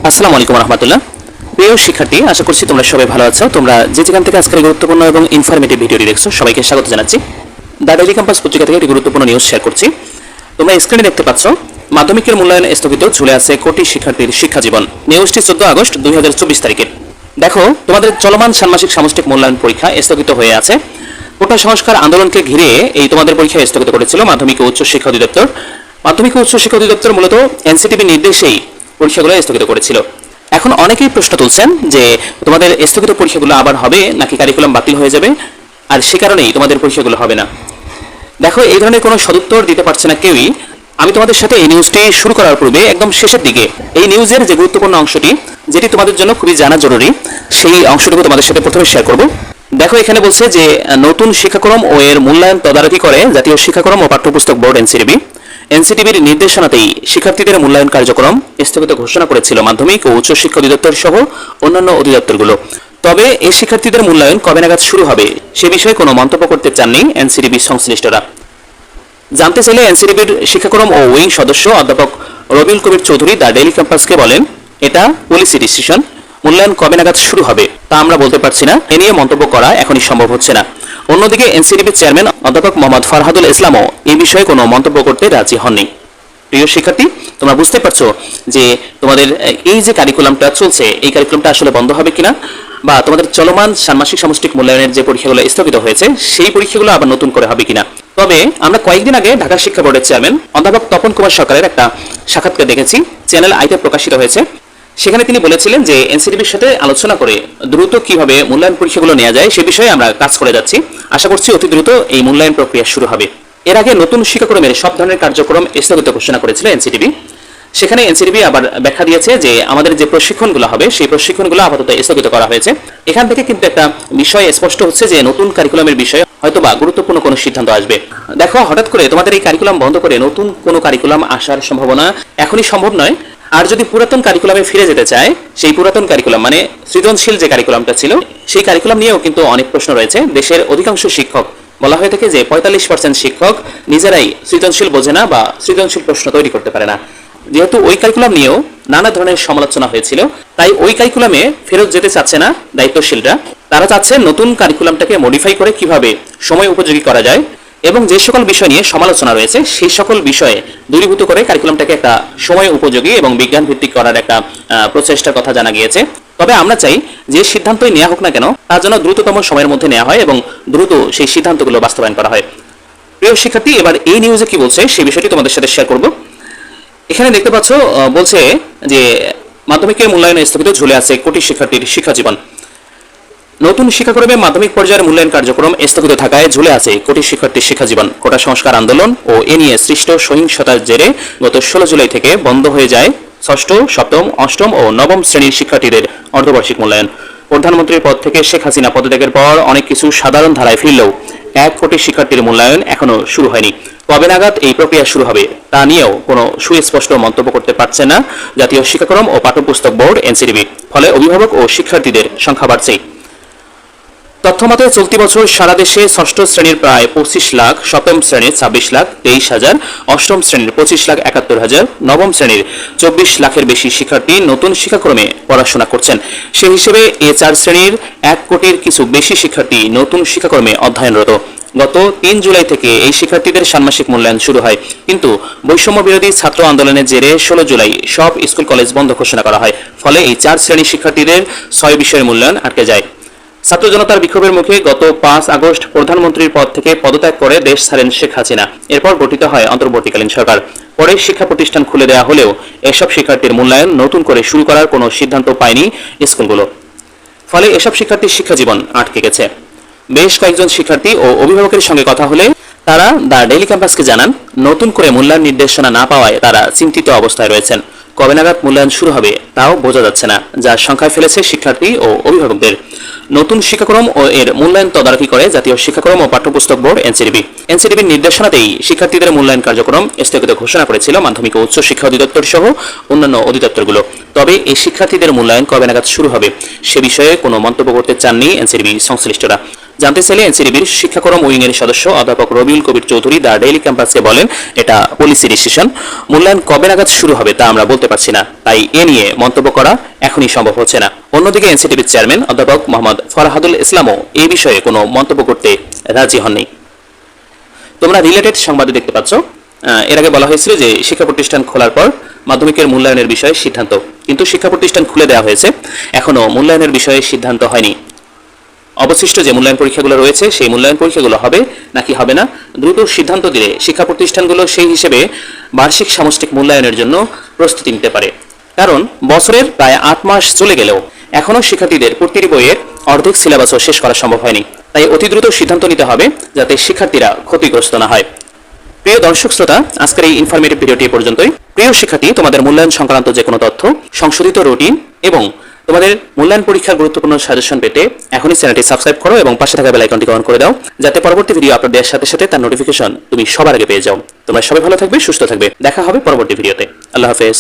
আসসালামু আলাইকুম রহমতুল্লাহ। প্রিয় শিক্ষার্থী, আশা করছি তোমরা সবাই ভালো আছো। তোমরা যে যেখান থেকে আজকের গুরুত্বপূর্ণ এবং ইনফরমেটিভ ভিডিওটি দেখছো, সবাইকে স্বাগত জানাচ্ছি। দ্য ডেইলি ক্যাম্পাস পত্রিকা থেকে একটি গুরুত্বপূর্ণ নিউজ শেয়ার করছি। তোমরা স্ক্রিনে দেখতে পাচ্ছ, মাধ্যমিকের মূল্যায়ন স্থগিত, ঝুলে আছে কোটি শিক্ষার্থীর শিক্ষা জীবন। নিউজটি 14 আগস্ট 2024 তারিখের। দেখো, তোমাদের চলমান ষান্মাসিক সামষ্টিক মূল্যায়ন পরীক্ষা স্থগিত হয়ে আছে। কোটা সংস্কার আন্দোলনকে ঘিরে এই তোমাদের পরীক্ষা স্থগিত করেছিল মাধ্যমিক ও উচ্চ শিক্ষা অধিদপ্তর। মাধ্যমিক ও উচ্চ শিক্ষা অধিদপ্তর মূলত এনসিটিভি নির্দেশেই পরীক্ষাগুলো স্থগিত করেছিল। এখন অনেকেই প্রশ্ন তুলছেন যে তোমাদের স্থগিত পরীক্ষাগুলো আবার হবে নাকি কারিকুলাম বাতিল হয়ে যাবে, আর সে কারণেই তোমাদের পরীক্ষাগুলো হবে না। দেখো, এই ধরনের কোনো সদুত্তর দিতে পারছে না কেউই। আমি তোমাদের সাথে এই নিউজটি শুরু করার পূর্বে একদম শেষের দিকে এই নিউজের যে গুরুত্বপূর্ণ অংশটি, যেটি তোমাদের জন্য খুবই জানা জরুরি, সেই অংশটুকু তোমাদের সাথে প্রথমে শেয়ার করব। দেখো, এখানে বলছে যে নতুন শিক্ষাক্রম ও এর মূল্যায়ন তদারকি করে জাতীয় শিক্ষাক্রম ও পাঠ্যপুস্তক বোর্ড এনসিটিভির নির্দেশনাতেই শিক্ষার্থীদের মূল্যায়ন কার্যক্রম স্থগিত ঘোষণা করেছিল মাধ্যমিক ও উচ্চ শিক্ষা অধিদপ্তর সহ অন্যান্য অধিদপ্তরগুলো। তবে এই শিক্ষার্থীদের মূল্যায়ন কবে নাগাদ শুরু হবে সে বিষয়ে কোনো মন্তব্য করতে চাননি এনসিটিভি সংশ্লিষ্টরা। জানতে চাইলে এনসিটিভির শিক্ষাক্রম ও উইং সদস্য অধ্যাপক রবিউল কবির চৌধুরী দ্য ডেইলি ক্যাম্পাসকে বলেন, এটা পলিসি ডিসিশন, মূল্যায়ন কবে নাগাদ শুরু হবে তা আমরা বলতে পারছি না, এ নিয়ে মন্তব্য করা এখনই সম্ভব হচ্ছে না। অন্যদিকে এনসিটিভির চেয়ারম্যান অধ্যাপক মোহাম্মদ ফারহাদুল ইসলামও এই বিষয়ে কোনো মন্তব্য করতে রাজি হননি। প্রিয় শিক্ষার্থী, তোমরা বুঝতে পারছো যে তোমাদের এই যে কারিকুলামটা চলছে, এই কারিকুলামটা আসলে বন্ধ হবে কিনা, বা তোমাদের চলমান ষান্মাসিক সামষ্টিক মূল্যায়নের যে পরীক্ষাগুলো স্থগিত হয়েছে সেই পরীক্ষাগুলো আবার নতুন করে হবে কিনা। তবে আমরা কয়েকদিন আগে ঢাকা শিক্ষা বোর্ডের চেয়ারম্যান অধ্যাপক তপন কুমার সরকারের একটা সাক্ষাৎকার দেখেছি, চ্যানেল আইতে প্রকাশিত হয়েছে। সেখানে তিনি বলেছিলেন যে এনসিটিভির সাথে আলোচনা করে দ্রুত কিভাবে মূল্যায়ন পরীক্ষাগুলো নেওয়া যায় সে বিষয়ে আমরা কাজ করে যাচ্ছি। আশা করছি অতি দ্রুত এই মূল্যায়ন প্রক্রিয়া শুরু হবে। এর আগে নতুন শিক্ষাক্রমের সব ধরনের কার্যক্রম স্থগিত ঘোষণা করেছিল এনসিটিভি। সেখানে এনসিটিভি আবার ব্যাখ্যা দিয়েছে যে আমাদের যে প্রশিক্ষণগুলো হবে সেই প্রশিক্ষণগুলো আপাতত স্থগিত করা হয়েছে। এখান থেকে কিন্তু একটা বিষয় স্পষ্ট হচ্ছে যে নতুন কারিকুলামের বিষয়ে হয়তোবা গুরুত্বপূর্ণ কোনো সিদ্ধান্ত আসবে। দেখো, হঠাৎ করে তোমাদের এই কারিকুলাম বন্ধ করে নতুন কোনো কারিকুলাম আসার সম্ভাবনা এখনই সম্ভব নয়। আর যদি পুরাতন কারিকুলামে ফিরে যেতে চায়, সেই পুরাতন কারিকুলাম মানে সৃজনশীল যে কারিকুলামটা ছিল, সেই কারিকুলাম নিয়েও কিন্তু অনেক প্রশ্ন রয়েছে। দেশের অধিকাংশ শিক্ষক, বলা হয়ে থাকে যে 45% শিক্ষক নিজেরাই সৃজনশীল বোঝে না বা সৃজনশীল প্রশ্ন তৈরি করতে পারে না। যেহেতু ওই কারিকুলাম নিয়েও নানা ধরনের সমালোচনা হয়েছিল, তাই ওই কারিকুলামে ফেরত যেতে চাচ্ছে না দায়িত্বশীলরা। তারা চাচ্ছে নতুন কারিকুলামটাকে মডিফাই করে কিভাবে সময় উপযোগী করা যায় এবং যে সকল বিষয় নিয়ে সমালোচনা রয়েছে সেই সকল বিষয়ে দূরীভূত করে কারিকুলামটাকে একটা সময় উপযোগী এবং বিজ্ঞান ভিত্তিক করার একটা প্রচেষ্টার কথা জানা গিয়েছে। তবে আমরা চাই যে সিদ্ধান্তই নেওয়া হোক না কেন, তা যেন দ্রুততম সময়ের মধ্যে নেওয়া হয় এবং দ্রুত সেই সিদ্ধান্তগুলো বাস্তবায়ন করা হয়। প্রিয় শিক্ষার্থী, এবার এই নিউজে কি বলছে সেই বিষয়টি তোমাদের সাথে শেয়ার করব। এখানে দেখতে পাচ্ছ, বলছে যে মাধ্যমিকের মূল্যায়ন স্থগিত, ঝুলে আছে কোটি শিক্ষার্থীর শিক্ষা জীবন। নতুন শিক্ষাক্রমে মাধ্যমিক পর্যায়ের মূল্যায়ন কার্যক্রম স্থগিত থাকায় ঝুলে আছে কোটি শিক্ষার্থীর শিক্ষা জীবন। কোটা সংস্কার আন্দোলন ও এ নিয়ে সৃষ্ট সহিংসতার জেরে গত 16 জুলাই থেকে বন্ধ হয়ে যায় ষষ্ঠ, সপ্তম, অষ্টম ও নবম শ্রেণীর শিক্ষার্থীদের অর্ধবার্ষিক মূল্যায়ন। প্রধানমন্ত্রীর পদ থেকে শেখ হাসিনা পদত্যাগের পর অনেক কিছু সাধারণ ধারায় ফিরলেও 1 কোটি শিক্ষার্থীর মূল্যায়ন এখনো শুরু হয়নি। কবে নাগাদ এই প্রক্রিয়া শুরু হবে তা নিয়েও কোনো সুস্পষ্ট মন্তব্য করতে পারছে না জাতীয় শিক্ষাক্রম ও পাঠ্যপুস্তক বোর্ড এনসিটিভি। ফলে অভিভাবক ও শিক্ষার্থীদের সংখ্যা বাড়ছেই। তথ্যমতে চলতি বছর সারা দেশে ষষ্ঠ শ্রেণীর প্রায় 25 লাখ, সপ্তম শ্রেণীর 26 লাখ 23 হাজার, অষ্টম শ্রেণীর 25 লাখ 71 হাজার, নবম শ্রেণীর 24 লাখের বেশি শিক্ষার্থী নতুন শিক্ষাক্রমে পড়াশোনা করছেন। সেই হিসেবে এ 4 শ্রেণীর 1 কোটির কিছু বেশি শিক্ষার্থী নতুন শিক্ষাক্রমে অধ্যয়নরত। গত 3 জুলাই থেকে এই শিক্ষার্থীদের ষান্মাসিক মূল্যায়ন শুরু হয়, কিন্তু বৈষম্য বিরোধী ছাত্র আন্দোলনের জেরে 16 জুলাই সব স্কুল কলেজ বন্ধ ঘোষণা করা হয়। ফলে এই 4 শ্রেণীর শিক্ষার্থীদের 6 বিষয়ের মূল্যায়ন আটকে যায়। ছাত্র জনতার বিক্ষোভের মুখে গত 5 আগস্ট প্রধানমন্ত্রীর পদ থেকে পদত্যাগ করে দেশ ছাড়েন শেখ হাসিনা। এরপর গঠিত হয় অন্তর্বর্তীকালীন সরকার। পরে শিক্ষা প্রতিষ্ঠান খুলে দেওয়া হলেও এসব শিক্ষার্থীর মূল্যায়ন নতুন করে শুরু করার কোনো সিদ্ধান্ত পায়নি স্কুলগুলো। ফলে এসব শিক্ষার্থীর শিক্ষা জীবন আটকে গেছে। বেশ কয়েকজন শিক্ষার্থী ও অভিভাবকের সঙ্গে কথা হলে তারা দ্য ডেইলি ক্যাম্পাসকে জানান, নতুন করে মূল্যায়ন নির্দেশনা না পাওয়ায় তারা চিন্তিত অবস্থায় রয়েছেন। কবে নাগাদ মূল্যায়ন শুরু হবে তাও বোঝা যাচ্ছে না, যা সংখ্যায় ফেলেছে শিক্ষার্থী ও অভিভাবকদের। নতুন শিক্ষাক্রম ও এর মূল্যায়ন তদারকি করে জাতীয় শিক্ষাক্রম ও পাঠ্যপুস্তক বোর্ড এনসিডিবি। এনসিডিবির নির্দেশনাতেই শিক্ষার্থীদের মূল্যায়ন কার্যক্রম স্থগিত ঘোষণা করেছিল মাধ্যমিক ও উচ্চ শিক্ষা অধিদপ্তর সহ অন্যান্য অধিদপ্তরগুলো। তবে এই শিক্ষার্থীদের মূল্যায়ন কবে নাগাদ শুরু হবে সে বিষয়ে কোনো মন্তব্য করতে চাননি এনসিডিবি সংশ্লিষ্টরা। জানতে চাইলে এনসিডিবির শিক্ষাক্রম উইংয়ের সদস্য অধ্যাপক রবিউল কবির চৌধুরী দ্য ডেইলি ক্যাম্পাসে বলেন, এটা পলিসি ডিসিশন, মূল্যায়ন কবে নাগাদ শুরু হবে তা আমরা বলতে পারছি না, তাই এ নিয়ে মন্তব্য করা এখনই সম্ভব হচ্ছে না। অন্যদিকে এনসিডিবির চেয়ারম্যান অধ্যাপক মোহাম্মদ ফরহাদুল ইসলামও এই বিষয়ে কোনো মন্তব্য করতে রাজি হননি। তোমরা রিলেটেড সংবাদে দেখতে পাচ্ছ, এর আগে বলা হয়েছিল যে শিক্ষা প্রতিষ্ঠান খোলার পর মাধ্যমিকের মূল্যায়নের বিষয়ে সিদ্ধান্ত, কিন্তু শিক্ষা প্রতিষ্ঠান খুলে দেওয়া হয়েছে, এখনো মূল্যায়নের বিষয়ে সিদ্ধান্ত হয়নি। অবশিষ্ট যে মূল্যায়ন পরীক্ষাগুলো রয়েছে সেই মূল্যায়ন পরীক্ষাগুলো হবে নাকি হবে না দ্রুত সিদ্ধান্ত দিলে শিক্ষা প্রতিষ্ঠানগুলো সেই হিসেবে বার্ষিক সামষ্টিক মূল্যায়নের জন্য প্রস্তুতি নিতে পারে। কারণ বছরের প্রায় 8 মাস চলে গেলেও এখনো শিক্ষার্থীদের প্রতিটি বইয়ের অর্ধেক সিলেবাসও শেষ করা সম্ভব হয়নি, তাই অতি দ্রুত সিদ্ধান্ত নিতে হবে যাতে শিক্ষার্থীরা ক্ষতিগ্রস্ত না হয়। প্রিয় দর্শক শ্রোতা, আজকের এই ইনফরমেটিভ ভিডিওটি এ পর্যন্তই। প্রিয় শিক্ষার্থী, তোমাদের মূল্যায়ন সংক্রান্ত যে কোনো তথ্য, সংশোধিত রুটিন এবং তোমাদের মূল্যায়ন পরীক্ষার গুরুত্বপূর্ণ সাজেশন পেতে এখনই চ্যানেলটি সাবস্ক্রাইব করো এবং পাশে থাকা বেল আইকনটি অন করে দাও, যাতে পরবর্তী ভিডিও আপলোড দেওয়ার সাথে সাথে তার নোটিফিকেশন তুমি সবার আগে পেয়ে যাও। তোমরা সবাই ভালো থাকবে, সুস্থ থাকবে। দেখা হবে পরবর্তী ভিডিওতে। আল্লাহ হাফেজ।